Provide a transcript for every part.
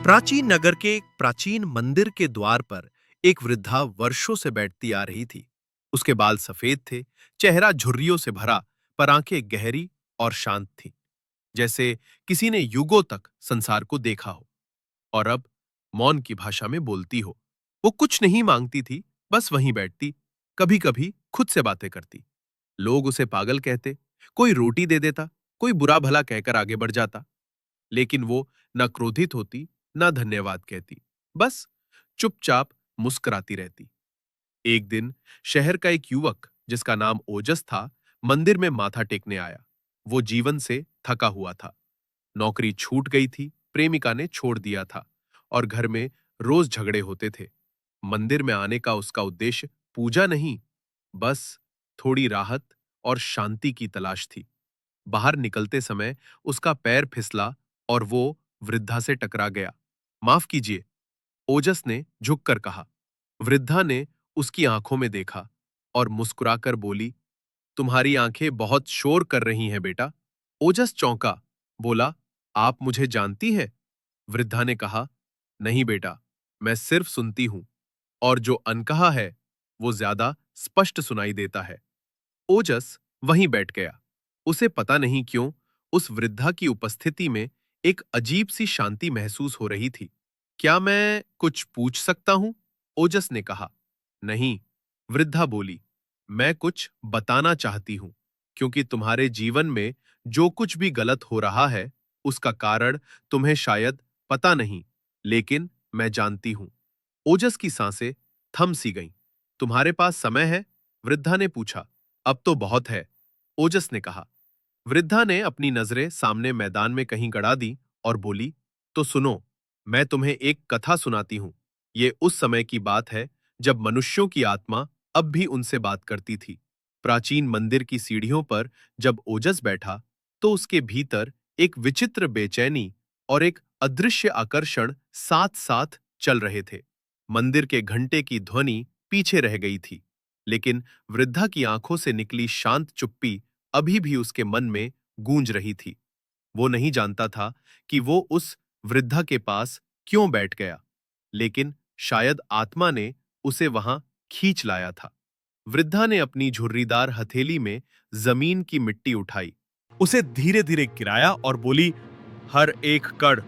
प्राचीन नगर के एक प्राचीन मंदिर के द्वार पर एक वृद्धा वर्षों से बैठती आ रही थी। उसके बाल सफेद थे, चेहरा झुर्रियों से भरा, पर आंखें गहरी और शांत थीं, जैसे किसी ने युगों तक संसार को देखा हो। और अब मौन की भाषा में बोलती हो। वो कुछ नहीं मांगती थी, बस वहीं बैठती, कभी-कभी खुद से बातें करती। लोग उसे पागल कहते, कोई रोटी दे देता, कोई बुरा भला कहकर आगे बढ़ जाता, लेकिन वो न क्रोधित होती, न धन्यवाद कहती, बस चुपचाप मुस्कुराती रहती। एक दिन शहर का एक युवक, जिसका नाम ओजस था, मंदिर में माथा टेकने आया। वो जीवन से थका हुआ था। नौकरी छूट गई थी, प्रेमिका ने छोड़ दिया था, और घर में रोज झगड़े होते थे। मंदिर में आने का उसका उद्देश्य पूजा नहीं, बस थोड़ी राहत और शांति की तलाश थी। बाहर निकलते समय उसका पैर फिसला और वो वृद्धा से टकरा गया। माफ कीजिए, ओजस ने झुककर कहा। वृद्धा ने उसकी आंखों में देखा और मुस्कुराकर बोली, तुम्हारी आंखें बहुत शोर कर रही हैं बेटा। ओजस चौंका, बोला, आप मुझे जानती है? वृद्धा ने कहा, नहीं बेटा, मैं सिर्फ सुनती हूं, और जो अनकहा है वो ज्यादा स्पष्ट सुनाई देता है। ओजस वहीं बैठ गया। उसे पता नहीं क्यों उस वृद्धा की उपस्थिति में एक अजीब सी शांति महसूस हो रही थी। क्या मैं कुछ पूछ सकता हूं? ओजस ने कहा। नहीं, वृद्धा बोली, मैं कुछ बताना चाहती हूं, क्योंकि तुम्हारे जीवन में जो कुछ भी गलत हो रहा है, उसका कारण तुम्हें शायद पता नहीं, लेकिन मैं जानती हूं। ओजस की सांसें थम सी गईं। तुम्हारे पास समय है? वृद्धा ने पूछा। अब तो बहुत है, ओजस ने कहा। वृद्धा ने अपनी नजरें सामने मैदान में कहीं गड़ा दी और बोली, तो सुनो, मैं तुम्हें एक कथा सुनाती हूं। ये उस समय की बात है जब मनुष्यों की आत्मा अब भी उनसे बात करती थी। प्राचीन मंदिर की सीढ़ियों पर जब ओजस बैठा, तो उसके भीतर एक विचित्र बेचैनी और एक अदृश्य आकर्षण साथ साथ चल रहे थे। मंदिर के घंटे की ध्वनि पीछे रह गई थी, लेकिन वृद्धा की आंखों से निकली शांत चुप्पी अभी भी उसके मन में गूंज रही थी। वो नहीं जानता था कि वो उस वृद्धा के पास क्यों बैठ गया, लेकिन शायद आत्मा ने उसे वहां खींच लाया था। वृद्धा ने अपनी झुर्रीदार हथेली में जमीन की मिट्टी उठाई, उसे धीरे धीरे गिराया और बोली, हर एक कण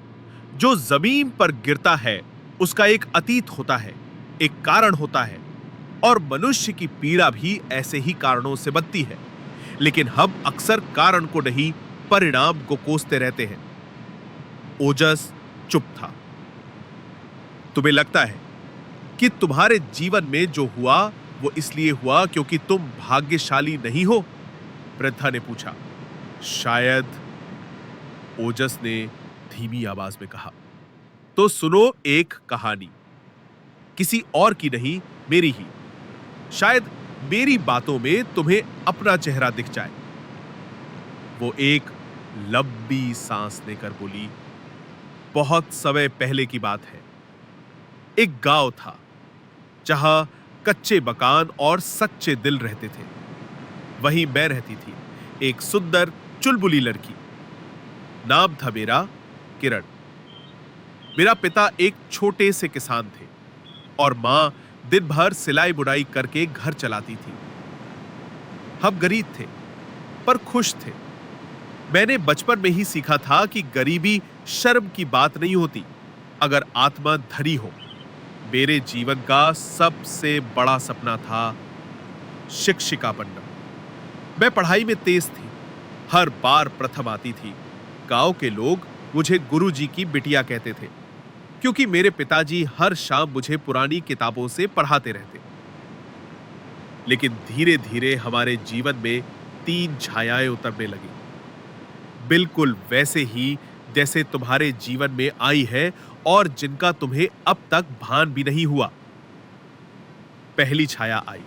जो जमीन पर गिरता है उसका एक अतीत होता है, एक कारण होता है, और मनुष्य की पीड़ा भी ऐसे ही कारणों से बनती है। लेकिन हम अक्सर कारण को नहीं, परिणाम को कोसते रहते हैं। ओजस चुप था। तुम्हें लगता है कि तुम्हारे जीवन में जो हुआ वो इसलिए हुआ क्योंकि तुम भाग्यशाली नहीं हो? वृद्धा ने पूछा। शायद, ओजस ने धीमी आवाज में कहा। तो सुनो एक कहानी, किसी और की नहीं, मेरी ही। शायद मेरी बातों में तुम्हें अपना चेहरा दिख जाए। वो एक लंबी सांस लेकर बोली, बहुत समय पहले की बात है। एक गांव था जहां कच्चे मकान और सच्चे दिल रहते थे। वहीं मैं रहती थी, एक सुंदर चुलबुली लड़की। नाम था मेरा किरण। मेरा पिता एक छोटे से किसान थे और मां दिन भर सिलाई बुनाई करके घर चलाती थी। हम गरीब थे पर खुश थे। मैंने बचपन में ही सीखा था कि गरीबी शर्म की बात नहीं होती, अगर आत्मा धनी हो। मेरे जीवन का सबसे बड़ा सपना था शिक्षिका बनना। मैं पढ़ाई में तेज थी, हर बार प्रथम आती थी। गांव के लोग मुझे गुरुजी की बिटिया कहते थे, क्योंकि मेरे पिताजी हर शाम मुझे पुरानी किताबों से पढ़ाते रहते। लेकिन धीरे धीरे हमारे जीवन में तीन छायाएं उतरने लगी, बिल्कुल वैसे ही जैसे तुम्हारे जीवन में आई है और जिनका तुम्हें अब तक भान भी नहीं हुआ। पहली छाया आई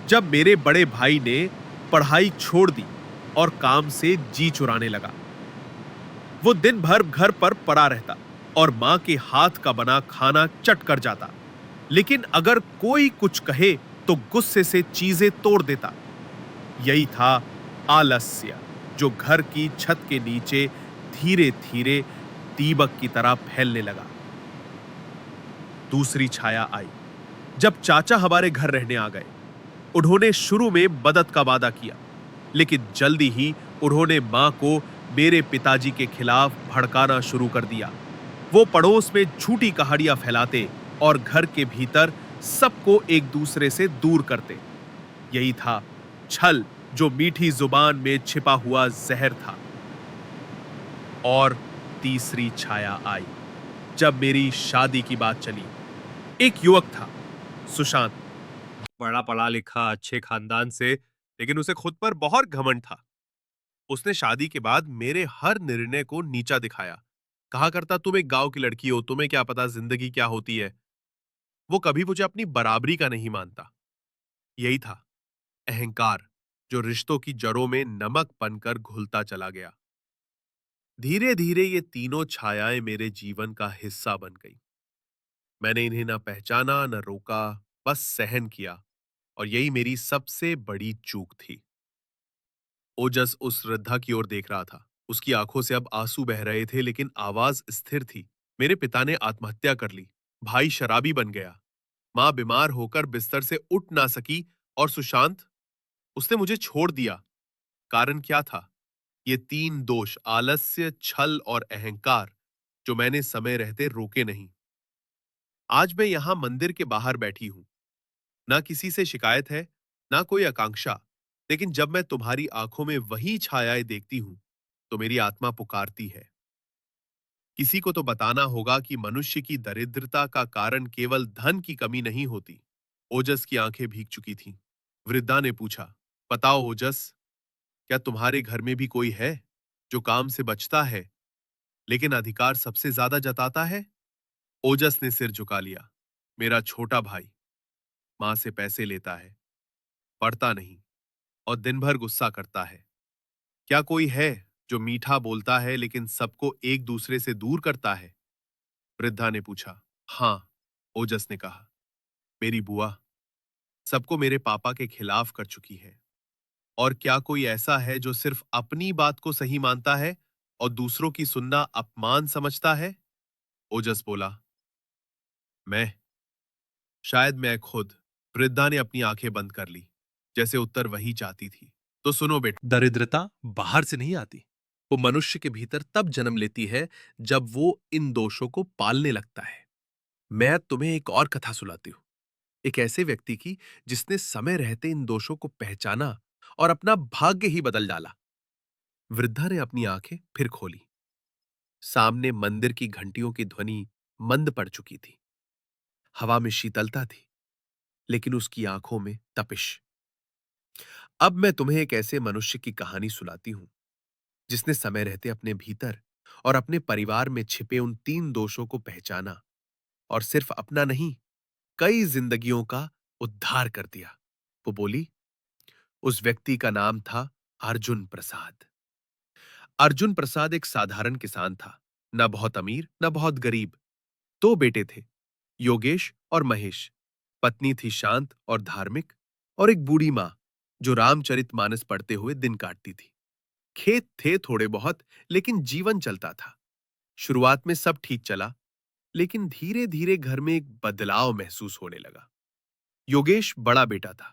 जब मेरे बड़े भाई ने पढ़ाई छोड़ दी और काम से जी चुराने लगा। वो दिन भर घर पर पड़ा रहता और मां के हाथ का बना खाना चट कर जाता, लेकिन अगर कोई कुछ कहे तो गुस्से से चीजें तोड़ देता। यही था आलस्य, जो घर की छत के नीचे धीरे धीरे दीमक की तरह फैलने लगा। दूसरी छाया आई जब चाचा हमारे घर रहने आ गए। उन्होंने शुरू में मदद का वादा किया, लेकिन जल्दी ही उन्होंने मां को मेरे पिताजी के खिलाफ भड़काना शुरू कर दिया। वो पड़ोस में झूठी कहानियां फैलाते और घर के भीतर सबको एक दूसरे से दूर करते। यही था छल, जो मीठी जुबान में छिपा हुआ जहर था। और तीसरी छाया आई जब मेरी शादी की बात चली। एक युवक था, सुशांत, बड़ा पढ़ा लिखा, अच्छे खानदान से, लेकिन उसे खुद पर बहुत घमंड था। उसने शादी के बाद मेरे हर निर्णय को नीचा दिखाया। कहा करता, तुम एक गांव की लड़की हो, तुम्हें क्या पता जिंदगी क्या होती है। वो कभी मुझे अपनी बराबरी का नहीं मानता। यही था अहंकार, जो रिश्तों की जड़ों में नमक बनकर घुलता चला गया। धीरे धीरे ये तीनों छायाएं मेरे जीवन का हिस्सा बन गई। मैंने इन्हें न पहचाना न रोका, बस सहन किया। और यही मेरी सबसे बड़ी चूक थी। ओजस उस वृद्धा की ओर देख रहा था। उसकी आंखों से अब आंसू बह रहे थे, लेकिन आवाज स्थिर थी। मेरे पिता ने आत्महत्या कर ली, भाई शराबी बन गया, मां बीमार होकर बिस्तर से उठ ना सकी, और सुशांत, उसने मुझे छोड़ दिया। कारण क्या था? ये तीन दोष, आलस्य, छल और अहंकार, जो मैंने समय रहते रोके नहीं। आज मैं यहां मंदिर के बाहर बैठी हूं। ना किसी से शिकायत है, ना कोई आकांक्षा, लेकिन जब मैं तुम्हारी आंखों में वही छायाएं देखती हूं, तो मेरी आत्मा पुकारती है। किसी को तो बताना होगा कि मनुष्य की दरिद्रता का कारण केवल धन की कमी नहीं होती। ओजस की आंखें भीग चुकी थीं। वृद्धा ने पूछा, बताओ ओजस, क्या तुम्हारे घर में भी कोई है जो काम से बचता है, लेकिन अधिकार सबसे ज्यादा जताता है? ओजस ने सिर झुका लिया। मेरा छोटा भाई मां से पैसे लेता है, पढ़ता नहीं, और दिन भर गुस्सा करता है। क्या कोई है जो मीठा बोलता है लेकिन सबको एक दूसरे से दूर करता है? वृद्धा ने पूछा। हां, ओजस ने कहा, मेरी बुआ सबको मेरे पापा के खिलाफ कर चुकी है। और क्या कोई ऐसा है जो सिर्फ अपनी बात को सही मानता है और दूसरों की सुनना अपमान समझता है? ओजस बोला, मैं, शायद मैं खुद। वृद्धा ने अपनी आंखें बंद कर ली, जैसे उत्तर वही चाहती थी। तो सुनो बेटा, दरिद्रता बाहर से नहीं आती। वो मनुष्य के भीतर तब जन्म लेती है जब वो इन दोषों को पालने लगता है। मैं तुम्हें एक और कथा सुनाती हूं, एक ऐसे व्यक्ति की जिसने समय रहते इन दोषों को पहचाना और अपना भाग्य ही बदल डाला। वृद्धा ने अपनी आंखें फिर खोली। सामने मंदिर की घंटियों की ध्वनि मंद पड़ चुकी थी। हवा में शीतलता थी, लेकिन उसकी आंखों में तपिश। अब मैं तुम्हें एक ऐसे मनुष्य की कहानी सुनाती हूं जिसने समय रहते अपने भीतर और अपने परिवार में छिपे उन तीन दोषों को पहचाना, और सिर्फ अपना नहीं, कई जिंदगियों का उद्धार कर दिया। वो बोली। उस व्यक्ति का नाम था अर्जुन प्रसाद। अर्जुन प्रसाद एक साधारण किसान था, न बहुत अमीर न बहुत गरीब। दो बेटे थे, योगेश और महेश। पत्नी थी शांत और धार्मिक, और एक बूढ़ी मां जो रामचरितमानस पढ़ते हुए दिन काटती थी। खेत थे थोड़े बहुत, लेकिन जीवन चलता था। शुरुआत में सब ठीक चला, लेकिन धीरे धीरे घर में एक बदलाव महसूस होने लगा। योगेश बड़ा बेटा था,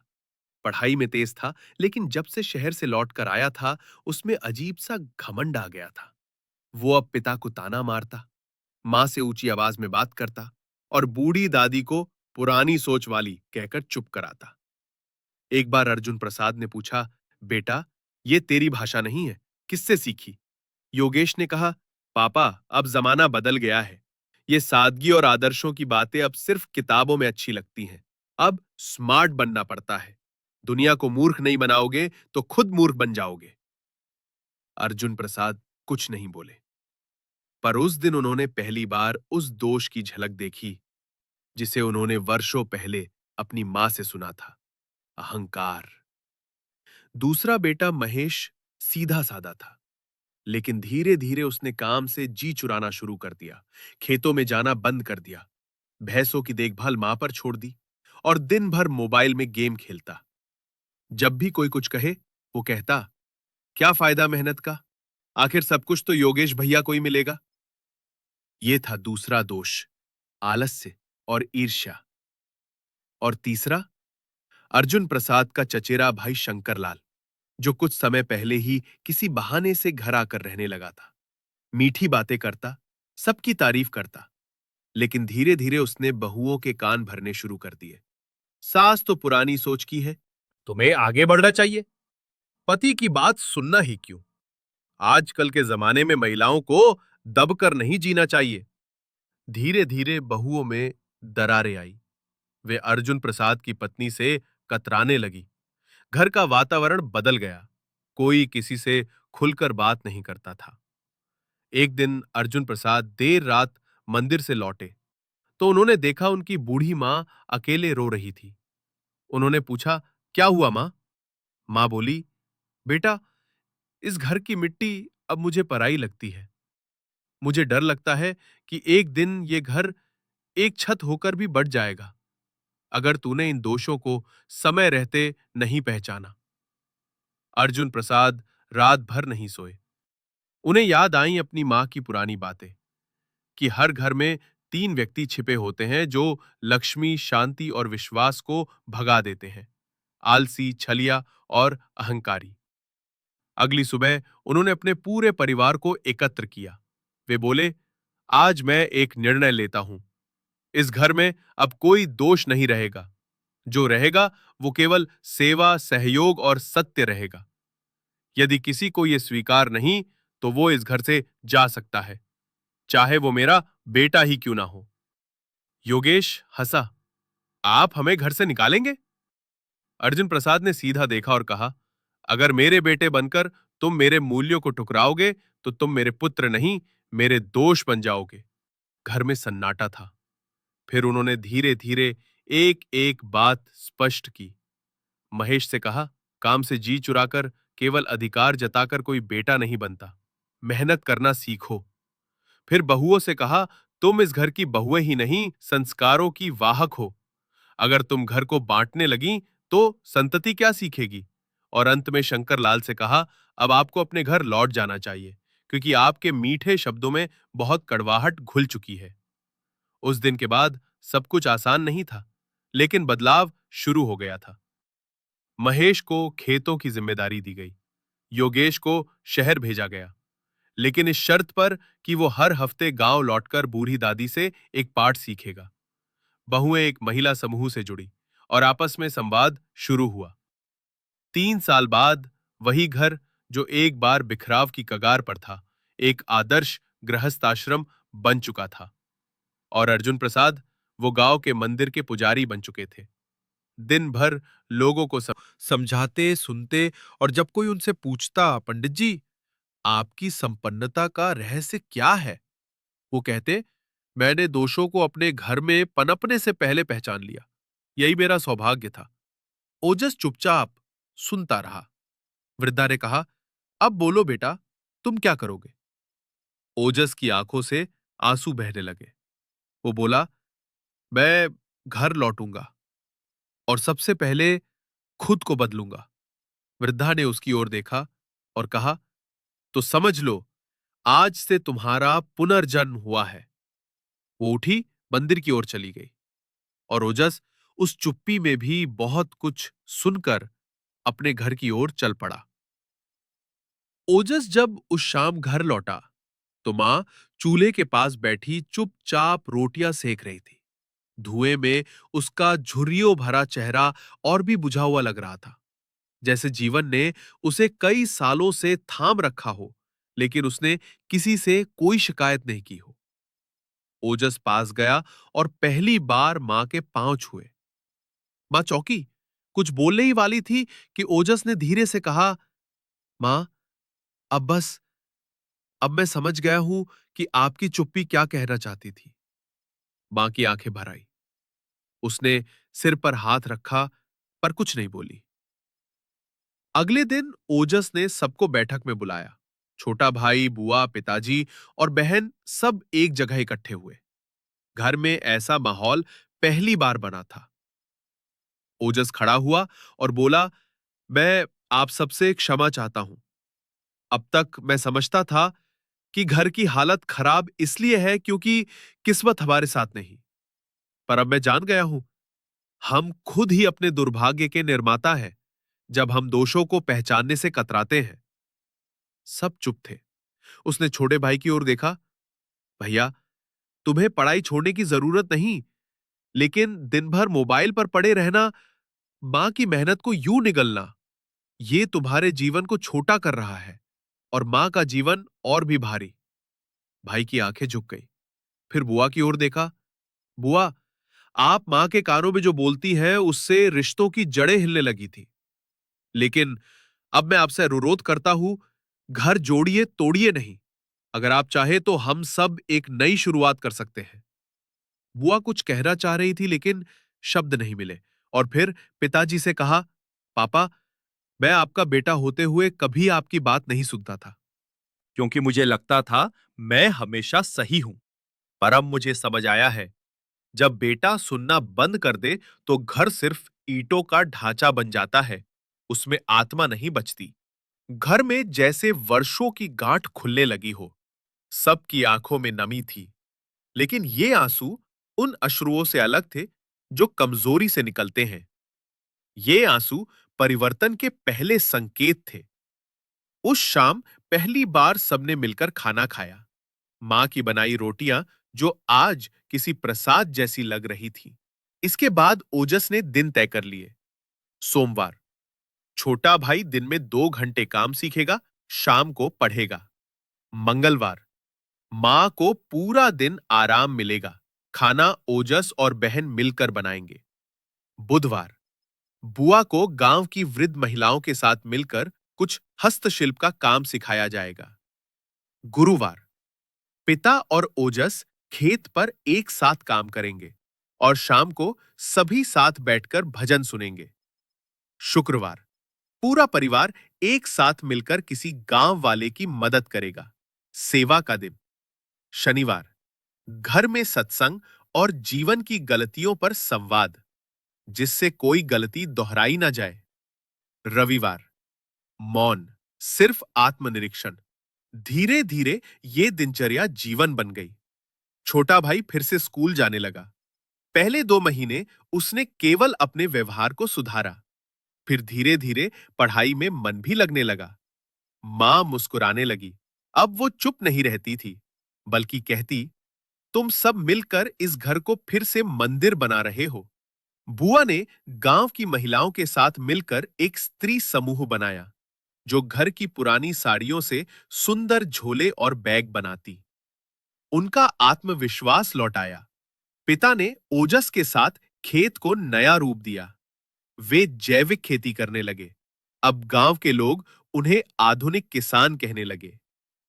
पढ़ाई में तेज था, लेकिन जब से शहर से लौट कर आया था, उसमें अजीब सा घमंड आ गया था। वो अब पिता को ताना मारता, मां से ऊंची आवाज में बात करता, और बूढ़ी दादी को पुरानी सोच वाली कहकर चुप कराता। एक बार अर्जुन प्रसाद ने पूछा, बेटा, ये तेरी भाषा नहीं है, किससे सीखी? योगेश ने कहा, पापा, अब जमाना बदल गया है। ये सादगी और आदर्शों की बातें अब सिर्फ किताबों में अच्छी लगती हैं। अब स्मार्ट बनना पड़ता है। दुनिया को मूर्ख नहीं बनाओगे तो खुद मूर्ख बन जाओगे। अर्जुन प्रसाद कुछ नहीं बोले, पर उस दिन उन्होंने पहली बार उस दोष की झलक देखी जिसे उन्होंने वर्षों पहले अपनी मां से सुना था, अहंकार। दूसरा बेटा महेश सीधा साधा था, लेकिन धीरे धीरे उसने काम से जी चुराना शुरू कर दिया, खेतों में जाना बंद कर दिया, भैंसों की देखभाल मां पर छोड़ दी, और दिन भर मोबाइल में गेम खेलता। जब भी कोई कुछ कहे, वो कहता, क्या फायदा मेहनत का, आखिर सब कुछ तो योगेश भैया को ही मिलेगा। ये था दूसरा दोष, आलस्य और ईर्ष्या। और तीसरा, अर्जुन प्रसाद का चचेरा भाई शंकरलाल, जो कुछ समय पहले ही किसी बहाने से घर आकर रहने लगा था। मीठी बातें करता, सबकी तारीफ करता, लेकिन धीरे धीरे उसने बहुओं के कान भरने शुरू कर दिए। सास तो पुरानी सोच की है, तुम्हें आगे बढ़ना चाहिए, पति की बात सुनना ही क्यों। आजकल के जमाने में महिलाओं को दबकर नहीं जीना चाहिए। धीरे धीरे बहुओं में दरारें आई। वे अर्जुन प्रसाद की पत्नी से कतराने लगी। घर का वातावरण बदल गया। कोई किसी से खुलकर बात नहीं करता था। एक दिन अर्जुन प्रसाद देर रात मंदिर से लौटे तो उन्होंने देखा उनकी बूढ़ी मां अकेले रो रही थी। उन्होंने पूछा, क्या हुआ मां? मां बोली, बेटा, इस घर की मिट्टी अब मुझे पराई लगती है। मुझे डर लगता है कि एक दिन ये घर एक छत होकर भी बढ़ जाएगा, अगर तूने इन दोषों को समय रहते नहीं पहचाना। अर्जुन प्रसाद रात भर नहीं सोए। उन्हें याद आई अपनी मां की पुरानी बातें, कि हर घर में तीन व्यक्ति छिपे होते हैं जो लक्ष्मी, शांति और विश्वास को भगा देते हैं, आलसी, छलिया और अहंकारी। अगली सुबह उन्होंने अपने पूरे परिवार को एकत्र किया। वे बोले, आज मैं एक निर्णय लेता हूं। इस घर में अब कोई दोष नहीं रहेगा। जो रहेगा वो केवल सेवा, सहयोग और सत्य रहेगा। यदि किसी को यह स्वीकार नहीं तो वो इस घर से जा सकता है, चाहे वो मेरा बेटा ही क्यों ना हो। योगेश हंसा, आप हमें घर से निकालेंगे? अर्जुन प्रसाद ने सीधा देखा और कहा, अगर मेरे बेटे बनकर तुम मेरे मूल्यों को ठुकराओगे तो तुम मेरे पुत्र नहीं, मेरे दोष बन जाओगे। घर में सन्नाटा था। फिर उन्होंने धीरे धीरे एक एक बात स्पष्ट की। महेश से कहा, काम से जी चुराकर, केवल अधिकार जताकर कोई बेटा नहीं बनता। मेहनत करना सीखो। फिर बहुओं से कहा, तुम इस घर की बहुएं ही नहीं, संस्कारों की वाहक हो। अगर तुम घर को बांटने लगी तो संतति क्या सीखेगी? और अंत में शंकर लाल से कहा, अब आपको अपने घर लौट जाना चाहिए, क्योंकि आपके मीठे शब्दों में बहुत कड़वाहट घुल चुकी है। उस दिन के बाद सब कुछ आसान नहीं था, लेकिन बदलाव शुरू हो गया था। महेश को खेतों की जिम्मेदारी दी गई। योगेश को शहर भेजा गया, लेकिन इस शर्त पर कि वो हर हफ्ते गांव लौटकर बूढ़ी दादी से एक पाठ सीखेगा। बहुएं एक महिला समूह से जुड़ी और आपस में संवाद शुरू हुआ। 3 साल बाद वही घर, जो एक बार बिखराव की कगार पर था, एक आदर्श गृहस्थाश्रम बन चुका था। और अर्जुन प्रसाद वो गांव के मंदिर के पुजारी बन चुके थे। दिन भर लोगों को समझाते, सुनते, और जब कोई उनसे पूछता, पंडित जी, आपकी संपन्नता का रहस्य क्या है? वो कहते, मैंने दोषों को अपने घर में पनपने से पहले पहचान लिया। यही मेरा सौभाग्य था। ओजस चुपचाप सुनता रहा। वृद्धा ने कहा, अब बोलो बेटा, तुम क्या करोगे? ओजस की आंखों से आंसू बहने लगे। वो बोला, मैं घर लौटूंगा और सबसे पहले खुद को बदलूंगा। वृद्धा ने उसकी ओर देखा और कहा, तो समझ लो, आज से तुम्हारा पुनर्जन्म हुआ है। वो उठी, मंदिर की ओर चली गई और ओजस उस चुप्पी में भी बहुत कुछ सुनकर अपने घर की ओर चल पड़ा। ओजस जब उस शाम घर लौटा तो मां चूल्हे के पास बैठी चुपचाप रोटियां सेक रही थी। धुएं में उसका झुर्रियों भरा चेहरा और भी बुझा हुआ लग रहा था, जैसे जीवन ने उसे कई सालों से थाम रखा हो, लेकिन उसने किसी से कोई शिकायत नहीं की हो। ओजस पास गया और पहली बार मां के पांव छुए। मां चौंकी, कुछ बोलने ही वाली थी कि ओजस ने धीरे से कहा, मां, अब बस, अब मैं समझ गया हूं कि आपकी चुप्पी क्या कहना चाहती थी। मां की आंखें भर आई। उसने सिर पर हाथ रखा, पर कुछ नहीं बोली। अगले दिन ओजस ने सबको बैठक में बुलाया। छोटा भाई, बुआ, पिताजी और बहन सब एक जगह इकट्ठे हुए। घर में ऐसा माहौल पहली बार बना था। ओजस खड़ा हुआ और बोला, मैं आप सबसे क्षमा चाहता हूं। अब तक मैं समझता था कि घर की हालत खराब इसलिए है क्योंकि किस्मत हमारे साथ नहीं। पर अब मैं जान गया हूं, हम खुद ही अपने दुर्भाग्य के निर्माता हैं जब हम दोषों को पहचानने से कतराते हैं। सब चुप थे। उसने छोटे भाई की ओर देखा। भैया, तुम्हें पढ़ाई छोड़ने की जरूरत नहीं, लेकिन दिन भर मोबाइल पर पड़े रहना, मां की मेहनत को यूं निगलना, ये तुम्हारे जीवन को छोटा कर रहा है और मां का जीवन और भी भारी। भाई की आंखें झुक गई। फिर बुआ की ओर देखा। बुआ, आप मां के कानों में जो बोलती हैं उससे रिश्तों की जड़ें हिलने लगी थी। लेकिन अब मैं आपसे अनुरोध करता हूं, घर जोड़िए तोड़िए नहीं। अगर आप चाहे तो हम सब एक नई शुरुआत कर सकते हैं। बुआ कुछ कहना चाह रही थी लेकिन शब्द नहीं मिले। और फिर पिताजी से कहा, पापा, मैं आपका बेटा होते हुए कभी आपकी बात नहीं सुनता था, क्योंकि मुझे लगता था मैं हमेशा सही हूं। पर अब मुझे समझ आया है, जब बेटा सुनना बंद कर दे तो घर सिर्फ ईंटों का ढांचा बन जाता है, उसमें आत्मा नहीं बचती। घर में जैसे वर्षों की गांठ खुलने लगी हो। सबकी आंखों में नमी थी, लेकिन ये आंसू उन अश्रुओं से अलग थे जो कमजोरी से निकलते हैं। ये आंसू परिवर्तन के पहले संकेत थे। उस शाम पहली बार सबने मिलकर खाना खाया। मां की बनाई रोटियां जो आज किसी प्रसाद जैसी लग रही थी। इसके बाद ओजस ने दिन तय कर लिए। सोमवार, छोटा भाई दिन में 2 घंटे काम सीखेगा, शाम को पढ़ेगा। मंगलवार, मां को पूरा दिन आराम मिलेगा, खाना ओजस और बहन मिलकर बनाएंगे। बुधवार, बुआ को गांव की वृद्ध महिलाओं के साथ मिलकर कुछ हस्तशिल्प का काम सिखाया जाएगा। गुरुवार, पिता और ओजस खेत पर एक साथ काम करेंगे और शाम को सभी साथ बैठकर भजन सुनेंगे। शुक्रवार, पूरा परिवार एक साथ मिलकर किसी गांव वाले की मदद करेगा, सेवा का दिन। शनिवार, घर में सत्संग और जीवन की गलतियों पर संवाद, जिससे कोई गलती दोहराई ना जाए। रविवार, मौन, सिर्फ आत्मनिरीक्षण। धीरे धीरे ये दिनचर्या जीवन बन गई। छोटा भाई फिर से स्कूल जाने लगा। पहले 2 महीने उसने केवल अपने व्यवहार को सुधारा। फिर धीरे धीरे पढ़ाई में मन भी लगने लगा। मां मुस्कुराने लगी। अब वो चुप नहीं रहती थी, बल्कि कहती, तुम सब मिलकर इस घर को फिर से मंदिर बना रहे हो। बुआ ने गांव की महिलाओं के साथ मिलकर एक स्त्री समूह बनाया, जो घर की पुरानी साड़ियों से सुंदर झोले और बैग बनाती। उनका आत्मविश्वास लौटाया। पिता ने ओजस के साथ खेत को नया रूप दिया। वे जैविक खेती करने लगे। अब गांव के लोग उन्हें आधुनिक किसान कहने लगे।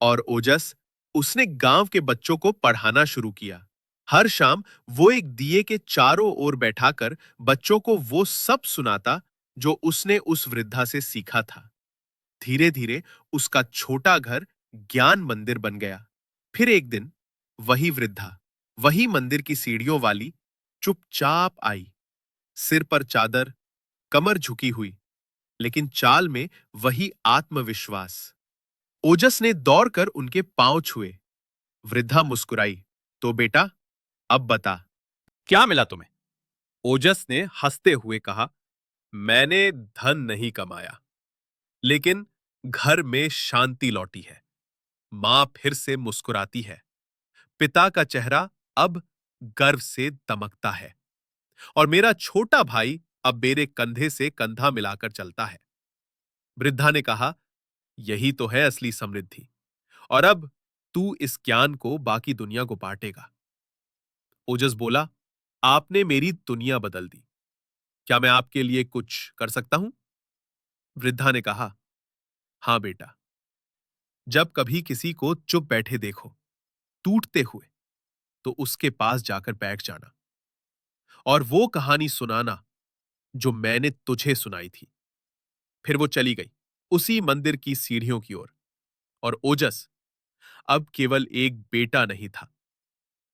और ओजस, उसने गांव के बच्चों को पढ़ाना शुरू किया। हर शाम वो एक दिए के चारों ओर बैठाकर बच्चों को वो सब सुनाता जो उसने उस वृद्धा से सीखा था। धीरे धीरे उसका छोटा घर ज्ञान मंदिर बन गया। फिर एक दिन वही वृद्धा, वही मंदिर की सीढ़ियों वाली, चुपचाप आई। सिर पर चादर, कमर झुकी हुई, लेकिन चाल में वही आत्मविश्वास। ओजस ने दौड़कर उनके पांव छुए। वृद्धा मुस्कुराई। तो बेटा, अब बता, क्या मिला तुम्हें? ओजस ने हंसते हुए कहा, मैंने धन नहीं कमाया, लेकिन घर में शांति लौटी है। मां फिर से मुस्कुराती है। पिता का चेहरा अब गर्व से दमकता है। और मेरा छोटा भाई अब मेरे कंधे से कंधा मिलाकर चलता है। वृद्धा ने कहा, यही तो है असली समृद्धि। और अब तू इस ज्ञान को बाकी दुनिया को बांटेगा। ओजस बोला, आपने मेरी दुनिया बदल दी। क्या मैं आपके लिए कुछ कर सकता हूं? वृद्धा ने कहा, हां बेटा, जब कभी किसी को चुप बैठे देखो, टूटते हुए, तो उसके पास जाकर बैठ जाना और वो कहानी सुनाना जो मैंने तुझे सुनाई थी। फिर वो चली गई, उसी मंदिर की सीढ़ियों की ओर। और ओजस अब केवल एक बेटा नहीं था,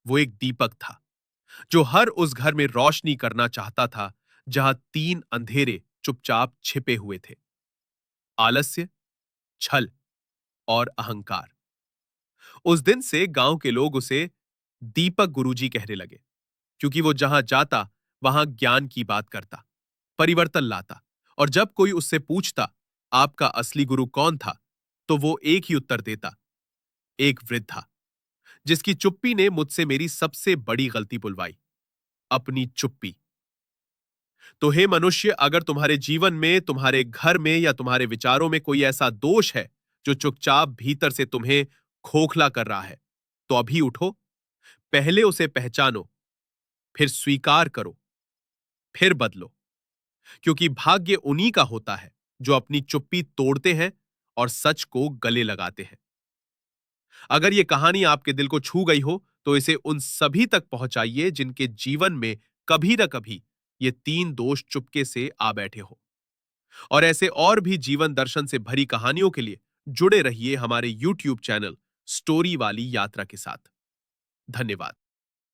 वो एक दीपक था, जो हर उस घर में रोशनी करना चाहता था जहां 3 अंधेरे चुपचाप छिपे हुए थे, आलस्य, छल और अहंकार। उस दिन से गांव के लोग उसे दीपक गुरुजी कहने लगे, क्योंकि वो जहां जाता वहां ज्ञान की बात करता, परिवर्तन लाता। और जब कोई उससे पूछता, आपका असली गुरु कौन था, तो वो एक ही उत्तर देता, एक वृद्धा, जिसकी चुप्पी ने मुझसे मेरी सबसे बड़ी गलती बुलवाई, अपनी चुप्पी। तो हे मनुष्य, अगर तुम्हारे जीवन में, तुम्हारे घर में या तुम्हारे विचारों में कोई ऐसा दोष है जो चुपचाप भीतर से तुम्हें खोखला कर रहा है, तो अभी उठो, पहले उसे पहचानो, फिर स्वीकार करो, फिर बदलो। क्योंकि भाग्य उन्हीं का होता है जो अपनी चुप्पी तोड़ते हैं और सच को गले लगाते हैं। अगर यह कहानी आपके दिल को छू गई हो, तो इसे उन सभी तक पहुंचाइए जिनके जीवन में कभी न कभी ये तीन दोष चुपके से आ बैठे हो। और ऐसे और भी जीवन दर्शन से भरी कहानियों के लिए जुड़े रहिए हमारे YouTube चैनल स्टोरी वाली यात्रा के साथ। धन्यवाद।